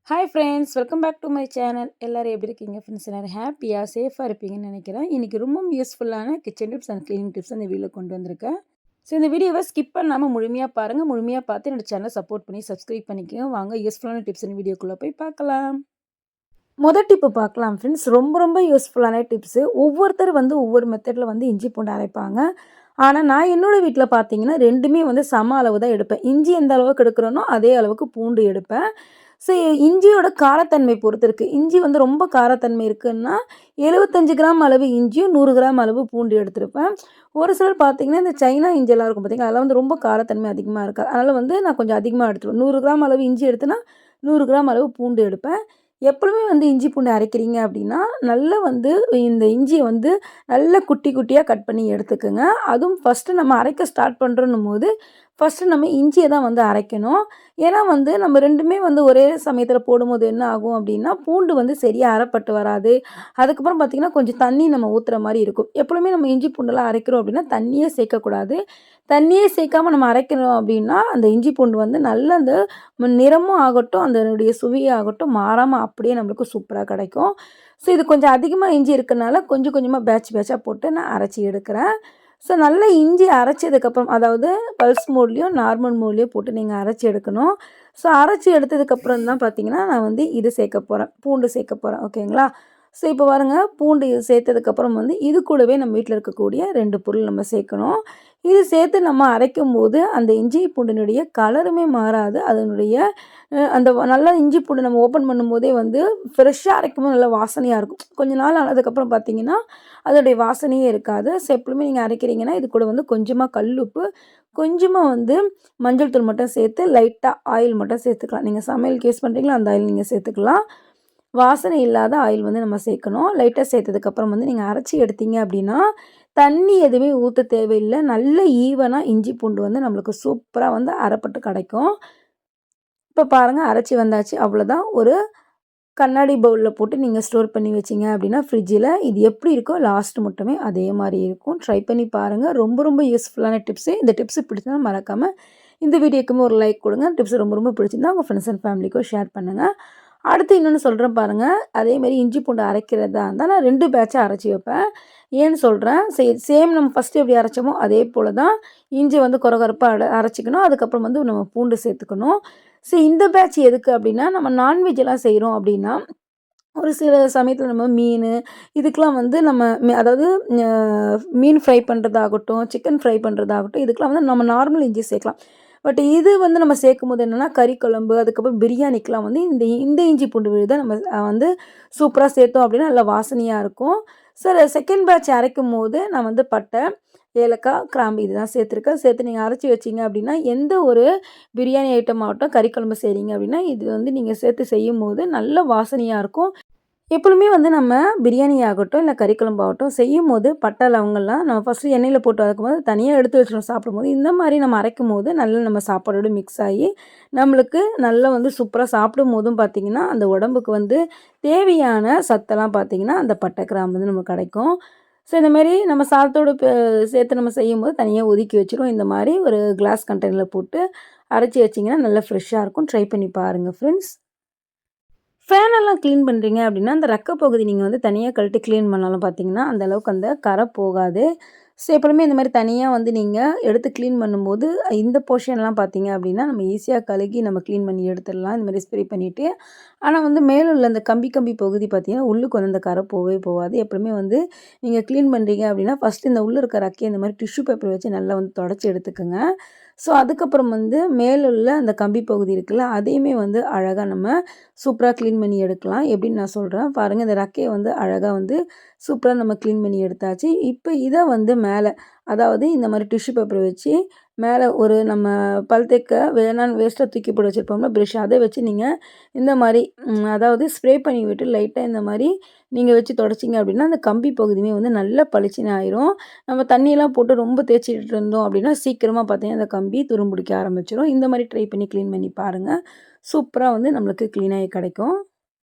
Hi friends, welcome back to my channel. எல்லோரும் எப்படி இருக்கீங்க ஃப்ரெண்ட்ஸ்? எல்லோரும் ஹாப்பியாக சேஃபாக இருப்பீங்கன்னு நினைக்கிறேன். இன்றைக்கி ரொம்ப யூஸ்ஃபுல்லான kitchen tips and cleaning tips இந்த வீடியோவில் கொண்டு வந்திருக்கேன். ஸோ இந்த வீடியோவை ஸ்கிப் பண்ணாமல் முழுமையாக பாருங்கள். முழுமையாக பார்த்து என்னோட சேனலை சப்போர்ட் பண்ணி சப்ஸ்கிரைப் பண்ணிக்கோங்க. வாங்க யூஸ்ஃபுல்லான டிப்ஸ் இந்த வீடியோக்குள்ளே போய் பார்க்கலாம். முதல் டிப்பு பார்க்கலாம் ஃப்ரெண்ட்ஸ். ரொம்ப ரொம்ப யூஸ்ஃபுல்லான டிப்ஸு. ஒவ்வொருத்தர் ஒவ்வொரு மெத்தடில் இஞ்சி பூண்டு அரைப்பாங்க. ஆனால் நான் என்னோடய வீட்டில் பார்த்தீங்கன்னா ரெண்டுமே சம அளவு தான் எடுப்பேன். இஞ்சி எந்த அளவுக்கு எடுக்கிறேனோ அதே அளவுக்கு பூண்டு எடுப்பேன். ஸோ இஞ்சியோட காரத்தன்மை பொறுத்து இருக்குது. இஞ்சி ரொம்ப காரத்தன்மை இருக்குன்னா 75 கிராம் அளவு இஞ்சியும் 100 கிராம் அளவு பூண்டு எடுத்திருப்பேன். ஒரு சிலர் பார்த்தீங்கன்னா இந்த சைனா இஞ்சியெல்லாம் இருக்கும் பார்த்தீங்கன்னா அதெல்லாம் ரொம்ப காரத்தன்மை அதிகமாக இருக்காது. அதனால் நான் கொஞ்சம் அதிகமாக எடுத்துருவேன். 100 கிராம் அளவு இஞ்சி எடுத்தேன்னா 100 கிராம் அளவு பூண்டு எடுப்பேன். எப்பொழுதுமே இஞ்சி பூண்டு அரைக்கிறீங்க அப்படின்னா நல்லா இந்த இஞ்சியை நல்லா குட்டி குட்டியாக கட் பண்ணி எடுத்துக்கோங்க. அதுவும் ஃபஸ்ட்டு நம்ம அரைக்க ஸ்டார்ட் பண்ணுறோன்னும் போது ஃபஸ்ட்டு நம்ம இஞ்சியை தான் அரைக்கணும். ஏன்னா நம்ம ரெண்டுமே ஒரே சமயத்தில் போடும்போது என்ன ஆகும் அப்படின்னா பூண்டு சரியாக அரைப்பட்டு வராது. அதுக்கப்புறம் பார்த்திங்கன்னா கொஞ்சம் தண்ணி நம்ம ஊற்றுற மாதிரி இருக்கும். எப்பொழுதுமே நம்ம இஞ்சி பூண்டெல்லாம் அரைக்கிறோம் அப்படின்னா தண்ணியே சேர்க்கக்கூடாது. தண்ணியே சேர்க்காமல் நம்ம அரைக்கணும் அப்படின்னா அந்த இஞ்சி பூண்டு நல்ல அந்த நிறமும் ஆகட்டும் அதனுடைய சுவையாகட்டும் மாறாமல் அப்படியே நம்மளுக்கு சூப்பராக கிடைக்கும். ஸோ இது கொஞ்சம் அதிகமாக இஞ்சி இருக்கிறனால கொஞ்சம் கொஞ்சமாக பேட்சாக போட்டு நான் அரைச்சி எடுக்கிறேன். ஸோ நல்லா இஞ்சி அரைச்சதுக்கப்புறம் அதாவது பல்ஸ் மோட்லேயும் நார்மல் மோட்லேயும் போட்டு நீங்கள் அரைச்சி எடுக்கணும். ஸோ அரைச்சி எடுத்ததுக்கப்புறம் தான் பார்த்திங்கன்னா நான் இது சேர்க்க போகிறேன், பூண்டு சேர்க்க போகிறேன். ஓகேங்களா? ஸோ இப்போ பாருங்கள், பூண்டு சேர்த்ததுக்கப்புறம் இது கூடவே நம்ம வீட்டில் இருக்கக்கூடிய 2 பொருள் நம்ம சேர்க்கணும். இது சேர்த்து நம்ம அரைக்கும் போது அந்த இஞ்சி பூண்டினுடைய கலருமே மாறாது. அதனுடைய அந்த நல்லா இஞ்சி பூண்டு நம்ம ஓப்பன் பண்ணும்போதே ஃப்ரெஷ்ஷாக அரைக்கும்போது நல்லா வாசனையாக இருக்கும். கொஞ்ச நாள் ஆனதுக்கப்புறம் பார்த்திங்கன்னா அதோடைய வாசனையே இருக்காது. ஸோ எப்பவுமே நீங்கள் அரைக்கிறீங்கன்னா இது கூட கொஞ்சமாக கல்லுப்பு, கொஞ்சமாக மஞ்சள் தூள் மட்டும் சேர்த்து லைட்டாக ஆயில் மட்டும் சேர்த்துக்கலாம். நீங்கள் சமையலுக்கு யூஸ் பண்ணுறீங்களா அந்த ஆயில் நீங்கள் சேர்த்துக்கலாம். வாசனை இல்லாத ஆயில் நம்ம சேர்க்கணும். லைட்டாக சேர்த்ததுக்கப்புறம் நீங்கள் அரைச்சி எடுத்தீங்க அப்படின்னா தண்ணி எதுவுமே ஊற்ற தேவையில்லை. நல்ல ஈவனாக இஞ்சி பூண்டு நம்மளுக்கு சூப்பராக அரைப்பட்டு கிடைக்கும். இப்போ பாருங்கள், அரைச்சி வந்தாச்சு. அவ்வளோதான். ஒரு கண்ணாடி பவுலில் போட்டு நீங்கள் ஸ்டோர் பண்ணி வச்சிங்க அப்படின்னா ஃப்ரிட்ஜில் இது எப்படி இருக்கோ லாஸ்ட்டு மட்டுமே அதே மாதிரி இருக்கும். ட்ரை பண்ணி பாருங்கள். ரொம்ப ரொம்ப யூஸ்ஃபுல்லான டிப்ஸு. இந்த டிப்ஸு பிடிச்சா மறக்காமல் இந்த வீடியோக்குமே ஒரு லைக் கொடுங்க. டிப்ஸ் ரொம்ப ரொம்ப பிடிச்சிருந்தா உங்கள் ஃப்ரெண்ட்ஸ் அண்ட் ஃபேமிலிக்கும் ஷேர் பண்ணுங்கள். அடுத்து இன்னொன்று சொல்கிறேன் பாருங்கள். அதேமாதிரி இஞ்சி பூண்டு அரைக்கிறதா இருந்தால் நான் 2 பேட்சாக அரைச்சி வைப்பேன். ஏன்னு சொல்கிறேன், சேம் நம்ம ஃபஸ்ட்டு எப்படி அரைச்சோமோ அதே போல் தான் இஞ்சி கொரகொரப்பாக அரைச்சிக்கணும். அதுக்கப்புறம் நம்ம பூண்டு சேர்த்துக்கணும். ஸோ இந்த பேட்ச் எதுக்கு அப்படின்னா நம்ம நான்வெஜ்ஜெல்லாம் செய்கிறோம் அப்படின்னா ஒரு சில சமயத்தில் நம்ம மீன் இதுக்கெலாம் நம்ம அதாவது மீன் ஃப்ரை பண்ணுறதாகட்டும், சிக்கன் ஃப்ரை பண்ணுறதாகட்டும் இதுக்கெலாம் நம்ம நார்மல் இஞ்சி சேர்க்கலாம். பட் இது நம்ம சேர்க்கும்போது என்னென்னா கறி குழம்பு அதுக்கப்புறம் பிரியாணிக்கெலாம் இந்த இந்த இஞ்சி பூண்டு விழுதை நம்ம சூப்பராக சேர்த்தோம் அப்படின்னா நல்லா வாசனையாக இருக்கும். சார் செகண்ட் பேட்ச் அரைக்கும் போது நான் பட்டை, ஏலக்காய், கிராம்பு இதுதான் சேர்த்துருக்கேன். சேர்த்து நீங்கள் அரைச்சி வச்சிங்க அப்படின்னா எந்த ஒரு பிரியாணி ஐட்டம் ஆகட்டும் கறி குழம்பு செய்கிறீங்க அப்படின்னா இது நீங்கள் சேர்த்து செய்யும் போது நல்ல வாசனையாக இருக்கும். எப்பொழுதுமே நம்ம பிரியாணி ஆகட்டும் இல்லை கறி குழம்பு ஆகட்டும் செய்யும்போது பட்டை லவங்கெல்லாம் நம்ம ஃபஸ்ட்டு எண்ணெயில் போட்டு வதக்கும்போது தனியாக எடுத்து வச்சிடும் சாப்பிடும்போது. இந்த மாதிரி நம்ம அரைக்கும் போது நல்லா நம்ம சாப்பாடோடு மிக்ஸ் ஆகி நம்மளுக்கு நல்லா சூப்பராக சாப்பிடும் போதும் பார்த்திங்கன்னா அந்த உடம்புக்கு தேவையான சத்தெல்லாம் பார்த்திங்கன்னா அந்த பட்டை கிராம்பு நமக்கு கிடைக்கும். ஸோ இந்தமாரி நம்ம சாதத்தோடு சேர்த்து நம்ம செய்யும்போது தனியாக ஒதுக்கி வச்சிடும். இந்த மாதிரி ஒரு கிளாஸ் கண்டெய்னரில் போட்டு அரைச்சி வச்சிங்கன்னா நல்லா ஃப்ரெஷ்ஷாக இருக்கும். ட்ரை பண்ணி பாருங்கள் ஃப்ரெண்ட்ஸ். ஃபேனெல்லாம் க்ளீன் பண்ணுறீங்க அப்படின்னா அந்த ரெக்க பகுதி நீங்கள் தனியாக கழட்டி க்ளீன் பண்ணாலும் பார்த்தீங்கன்னா அந்தளவுக்கு அந்த கரை போகாது. ஸோ எப்பவுமே இந்த மாதிரி தனியாக நீங்கள் எடுத்து க்ளீன் பண்ணும்போது இந்த போர்ஷன்லாம் பார்த்தீங்க அப்படின்னா நம்ம ஈஸியாக கழுகி நம்ம க்ளீன் பண்ணி எடுத்துடலாம். இந்த மாதிரி ஸ்ப்ரே பண்ணிவிட்டு. ஆனால் மேலே உள்ள அந்த கம்பி பகுதி பார்த்தீங்கன்னா உள்ளுக்கு அந்த கரை போகவே போகாது. எப்பவுமே நீங்கள் க்ளீன் பண்ணுறீங்க அப்படின்னா ஃபஸ்ட்டு இந்த உள்ளே இருக்க ரக்கையை இந்த மாதிரி டிஷ்யூ பேப்பர் வச்சு நல்லா தொடச்சி எடுத்துக்கோங்க. ஸோ அதுக்கப்புறம் மேலே உள்ள அந்த கம்பி பகுதி இருக்குல்ல அதையுமே அழகாக நம்ம சூப்பராக க்ளீன் பண்ணி எடுக்கலாம். எப்படின்னு நான் சொல்கிறேன் பாருங்கள். இந்த ரக்கையை அழகாக சூப்பராக நம்ம க்ளீன் பண்ணி எடுத்தாச்சு. இப்போ இதை மேலே அதாவது இந்த மாதிரி டிஷ்யூ பேப்பரை வச்சு மேலே ஒரு நம்ம பல் தேக்க வேஸ்ட்டாக தூக்கி போட்டு வச்சுருப்போம்ல ப்ரஷ் அதை வச்சு நீங்கள் இந்த மாதிரி அதாவது ஸ்ப்ரே பண்ணி விட்டு லைட்டாக இந்த மாதிரி நீங்கள் வச்சு தொடச்சிங்க அப்படின்னா அந்த கம்பி பகுதியுமே நல்லா பளிச்சுன்னு ஆயிரும். நம்ம தண்ணியெல்லாம் போட்டு ரொம்ப தேய்ச்சிட்டு இருந்தோம் அப்படின்னா சீக்கிரமாக பார்த்தீங்கன்னா அந்த கம்பி துரும்பிடிக்க ஆரம்பிச்சிடும். இந்த மாதிரி ட்ரை பண்ணி க்ளீன் பண்ணி பாருங்கள். சூப்பராக நம்மளுக்கு க்ளீனாகி கிடைக்கும்.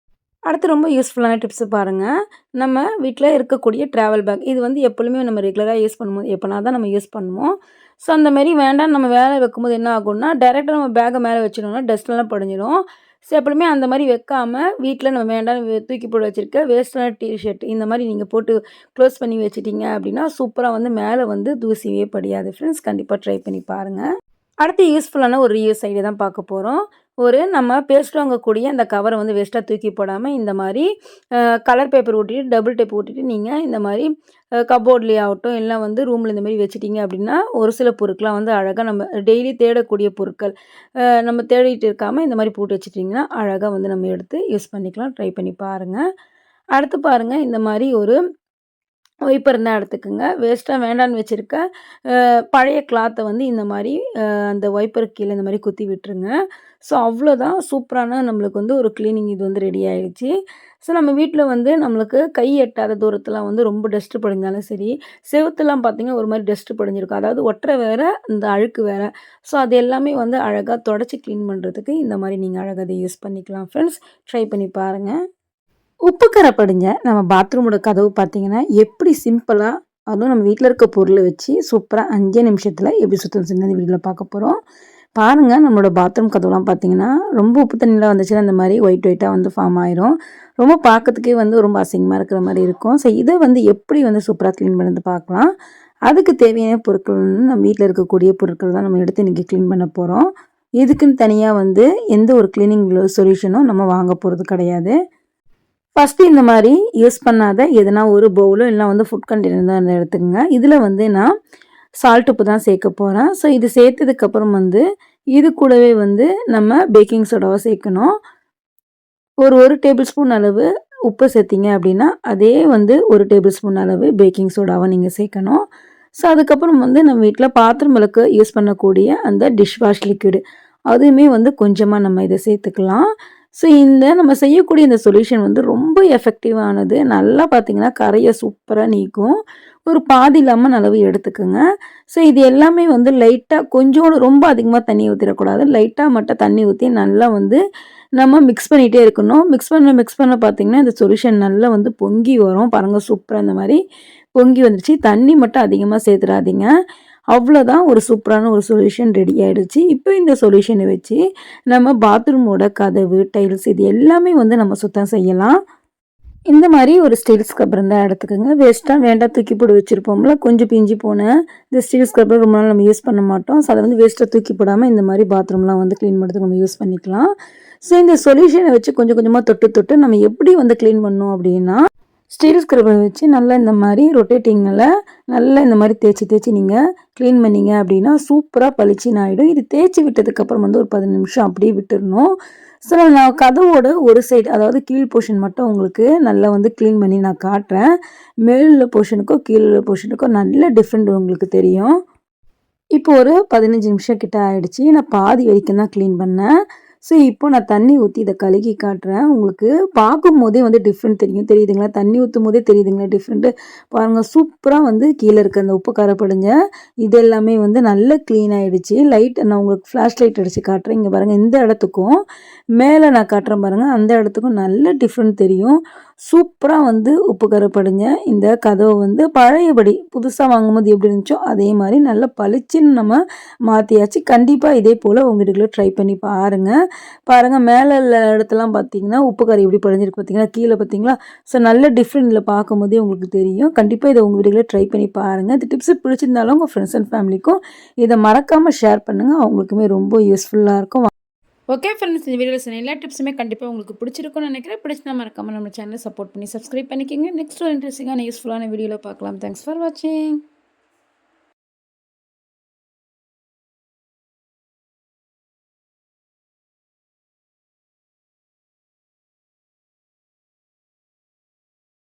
அடுத்து ரொம்ப யூஸ்ஃபுல்லான டிப்ஸு பாருங்கள். நம்ம வீட்டில் இருக்கக்கூடிய ட்ராவல் பேக் இது எப்பொழுதுமே நம்ம ரெகுலராக யூஸ் பண்ணும்போது எப்போனா தான் நம்ம யூஸ் பண்ணுவோம். ஸோ அந்தமாரி வேண்டாம் நம்ம வேலை வைக்கும்போது என்ன ஆகும்னா டைரெக்டாக நம்ம பேக்கை மேலே வச்சிடோம்னா டஸ்ட்லாம் படிஞ்சிடும். ஸோ எப்பவுமே அந்த மாரி வைக்காம, வீட்ல நம்ம வேண்டான்னு தூக்கி போட்டு வச்சிருக்க வேஸ்ட்டான டீ ஷர்ட் இந்த மாரி நீங்க போட்டு க்ளோஸ் பண்ணி வச்சுட்டீங்க அப்டின்னா, சூப்பரா வந்து மேல வந்து தூசியே படியாது ஃப்ரெண்ட்ஸ். கண்டிப்பா ட்ரை பண்ணி பாருங்க. அடுத்து யூஸ்ஃபுல்லான ஒரு ரீயூஸ் ஐடியா தான் பார்க்க போறோம். நம்ம பேஸ்ட் வாங்கக்கூடிய அந்த கவர வந்து வேஸ்ட்டா தூக்கி போடாம, இந்த மாரி கலர் பேப்பர் ஒட்டிட்டு, டபுள் டேப் ஒட்டிட்டு நீங்க இந்த மாரி கப்போர்ட்லயே ஆகட்டும், இல்ல வந்து ரூம்ல இந்த மாரி வச்சுட்டீங்க அப்டின்னா, ஒரு சில பொருட்கள்லாம் வந்து அழகா நம்ம டெய்லி தேடக்கூடிய பொருட்கள், நம்ம தேடிட்டு இருக்காம இந்த மாரி போட்டு வச்சுட்டீங்கன்னா, அழகா வந்து நம்ம எடுத்து யூஸ் பண்ணிக்கலாம். ட்ரை பண்ணி பாருங்க. அடுத்து பாருங்க, இந்த மாரி ஒரு வைப்பர் இருந்தா எடுத்துக்கங்க. வேஸ்ட்டா வேண்டான்னு வச்சிருக்க பழைய கிளாத்த வந்து இந்த மாரி அந்த வைப்பருக்கு கீழ இந்த மாரி குத்தி விட்டுருங்க. ஸோ அவ்வளோதான் சூப்பரான நம்மளுக்கு வந்து ஒரு கிளீனிங் இது வந்து ரெடி ஆயிடுச்சு. ஸோ நம்ம வீட்ல வந்து நம்மளுக்கு கை எட்டாத தூரத்தில வந்து ரொம்ப டஸ்ட் படிஞ்சாலும் சரி, செவுத்துலாம் பார்த்தீங்கன்னா ஒரு மாரி டஸ்ட் படிஞ்சிருக்கும். அதாவது ஒட்டற வேற, இந்த அழுக்கு வேற. ஸோ அது எல்லாமே வந்து அழகா தொடச்சு கிளீன் பண்றதுக்கு இந்த மாரி நீங்க அழகா அத யூஸ் பண்ணிக்கலாம் ஃப்ரெண்ட்ஸ். ட்ரை பண்ணி பாருங்க. உப்பு கரை படிஞ்ச நம்ம பாத்ரூமோட கதவு பார்த்தீங்கன்னா, எப்படி சிம்பிளா அதுவும் நம்ம வீட்ல இருக்க பொருள வச்சு சூப்பரா 5 நிமிஷத்துல எப்படி சுத்தம் செஞ்சு இந்த வீடியோல பார்க்க போறோம். பாருங்க நம்மளோட பாத்ரூம் கதவுலாம் பார்த்தீங்கன்னா, ரொம்ப உப்பு தண்ணிலாம் வந்துச்சுன்னா இந்த மாரி ஒயிட்டா வந்து ஃபார்ம் ஆயிரும். ரொம்ப பார்க்கறதுக்கே வந்து ரொம்ப அசிங்கமா இருக்கிற மாரி இருக்கும். ஸோ இத வந்து எப்படி வந்து சூப்பரா கிளீன் பண்ணது பார்க்கலாம். அதுக்கு தேவையான பொருட்கள் வந்து நம்ம வீட்ல இருக்கக்கூடிய பொருட்கள் தான் நம்ம எடுத்து இன்னைக்கு கிளீன் பண்ண போறோம். இதுக்குன்னு தனியா வந்து எந்த ஒரு கிளீனிங் சொல்யூஷனும் நம்ம வாங்க போறது கிடையாது. ஃபர்ஸ்ட்டு இந்த மாரி யூஸ் பண்ணாத எதனா ஒரு பவுலோ இல்லனா வந்து ஃபுட் கண்டெய்னர் தான் எடுத்துக்கங்க. இதில வந்து நான் சால்ட் உப்பு தான் சேர்க்க போறேன். ஸோ இது சேர்த்ததுக்கப்புறம் வந்து இது கூடவே வந்து நம்ம பேக்கிங் சோடாவ சேர்க்கணும். ஒரு 1 டேபிள் ஸ்பூன் அளவு உப்பு சேர்த்தீங்க அப்படின்னா, அதே வந்து 1 டேபிள் ஸ்பூன் அளவு பேக்கிங் சோடாவ நீங்க சேர்க்கணும். ஸோ அதுக்கப்புறம் வந்து நம்ம வீட்ல பாத்திரம் விளக்க யூஸ் பண்ணக்கூடிய அந்த டிஷ் வாஷ் லிக்விடு அதுவுமே வந்து கொஞ்சமா நம்ம இத சேர்த்துக்கலாம். ஸோ இந்த நம்ம செய்யக்கூடிய இந்த சொல்யூஷன் வந்து ரொம்ப எஃபெக்டிவானது. நல்லா பார்த்தீங்கன்னா, கரைய சூப்பரா நீக்கும். ஒரு பாதி லெமன் அளவு எடுத்துக்கங்க. ஸோ இது எல்லாமே வந்து லைட்டா கொஞ்சோண்டு ரொம்ப அதிகமா தண்ணி ஊத்திறக்கூடாது. லைட்டா மட்டும் தண்ணி ஊத்தி நல்லா வந்து நம்ம மிக்ஸ் பண்ணிட்டே இருக்கணும். மிக்ஸ் பண்ண பார்த்தீங்கன்னா, இந்த சொல்யூஷன் நல்லா வந்து பொங்கி வரும். பாருங்க சூப்பரா இந்த மாரி பொங்கி வந்துருச்சு. தண்ணி மட்டும் அதிகமா சேர்த்துறாதீங்க. அவ்வளோதான் ஒரு சூப்பரான ஒரு சொல்யூஷன் ரெடி ஆயிடுச்சு. இப்போ இந்த சொல்யூஷன வச்சு நம்ம பாத்ரூமோட கதவு, டைல்ஸ் இது எல்லாமே வந்து நம்ம சுத்தம் செய்யலாம். இந்த மாரி ஒரு ஸ்டீல் ஸ்க்ரப்பர் இருந்தா எடுத்துக்கங்க. வேஸ்ட்டா வேண்டாம் தூக்கி போட்டு வச்சிருப்போம்ல, கொஞ்சம் பிஞ்சு போன இந்த ஸ்டீல் ஸ்க்ரப்பர் ரொம்ப நாள் நம்ம யூஸ் பண்ண மாட்டோம். ஸோ அத வந்து வேஸ்ட்டா தூக்கி போடாம இந்த மாரி பாத்ரூம்லாம் வந்து கிளீன் பண்ணுறதுக்கு நம்ம யூஸ் பண்ணிக்கலாம். ஸோ இந்த சொல்யூஷன வச்சு கொஞ்சம் கொஞ்சமா தொட்டு தொட்டு நம்ம எப்படி வந்து கிளீன் பண்ணணும் அப்படின்னா, ஸ்டீல் ஸ்க்ரப்பர் வச்சு நல்லா இந்த மாரி ரொட்டேட்டிங்கில நல்லா இந்த மாரி தேய்ச்சு தேய்ச்சு நீங்க கிளீன் பண்ணீங்க அப்படின்னா, சூப்பரா பளிச்சுன்னு ஆயிடும். இது தேய்ச்சு விட்டதுக்கப்புறம் வந்து ஒரு 15 நிமிஷம் அப்படியே விட்டுறணும். ஸோ நான் கதவோட ஒரு சைடு அதாவது கீழ் போர்ஷன் மட்டும் உங்களுக்கு நல்லா வந்து கிளீன் பண்ணி நான் காட்டுறேன். மேல் உள்ள போர்ஷனுக்கும், கீழ் உள்ள போர்ஷனுக்கும் நல்ல டிஃப்ரெண்ட் உங்களுக்கு தெரியும். இப்போ ஒரு 15 நிமிஷம் கிட்ட ஆயிடுச்சு. நான் பாதி வரைக்கும் தான் கிளீன் பண்ணேன். ஸோ இப்போ நான் தண்ணி ஊத்தி இத கழுகி காட்டுறேன். உங்களுக்கு பார்க்கும்போதே வந்து டிஃப்ரெண்ட் தெரியும். தெரியுதுங்களா? தண்ணி ஊத்தும்போதே தெரியுதுங்களா டிஃப்ரெண்ட்டு? பாருங்க சூப்பரா வந்து கீழ இருக்க அந்த உப்பு கர படிஞ்ச இது எல்லாமே வந்து நல்லா கிளீன் ஆயிடுச்சு. நான் உங்களுக்கு ஃப்ளாஷ் லைட் அடிச்சு காட்டுறேன். இங்க பாருங்க இந்த இடத்துக்கும், மேல நான் காட்டுறேன் பாருங்க, அந்த இடத்துக்கும் நல்ல டிஃப்ரெண்ட் தெரியும். சூப்பரா வந்து உப்பு கர படிஞ்ச இந்த கதவு வந்து பழையபடி புதுசா வாங்கும்போது எப்படி இருந்துச்சோ, அதே மாரி நல்லா பளிச்சுன்னு நம்ம மாத்தியாச்சு. கண்டிப்பா இதே போல உங்க வீட்டுக்குள்ள ட்ரை பண்ணி பாருங்க. பாருங்க மேல உள்ள இடத்தெல்லாம் பார்த்தீங்கன்னா, உப்பு கரை எப்படி படிஞ்சிருக்கு பார்த்தீங்களா? கீழ பார்த்தீங்களா? ஸோ நல்ல டிஃப்ரெண்ட் இதில பார்க்கும்போதே உங்களுக்கு தெரியும். கண்டிப்பா இத உங்க வீட்டுக்குள்ள ட்ரை பண்ணி பாருங்க. இந்த டிப்ஸ் பிடிச்சிருந்தாலும் உங்க ஃப்ரெண்ட்ஸ் அண்ட் ஃபேமிலிக்கும் இத மறக்காம ஷேர் பண்ணுங்க. அவங்களுக்குமே ரொம்ப யூஸ்ஃபுல்லா இருக்கும். ஓகே ஃப்ரெண்ட்ஸ், இந்த வீடியோல சொன்ன எல்லா டிப்ஸுமே கண்டிப்பா உங்களுக்கு பிடிச்சிருக்கும்னு நினைக்கிறேன். பிடிச்சிருந்தா மறக்காம நம்ம சேனலை சப்போர்ட் பண்ணி சப்ஸ்கிரைப் பண்ணிக்கங்க. நெக்ஸ்ட் ஒரு இன்ட்ரெஸ்டிங்கான யூஸ்ஃபுல்லான வீடியோல பார்க்கலாம். தேங்க்ஸ் ஃபார் வாட்சிங்.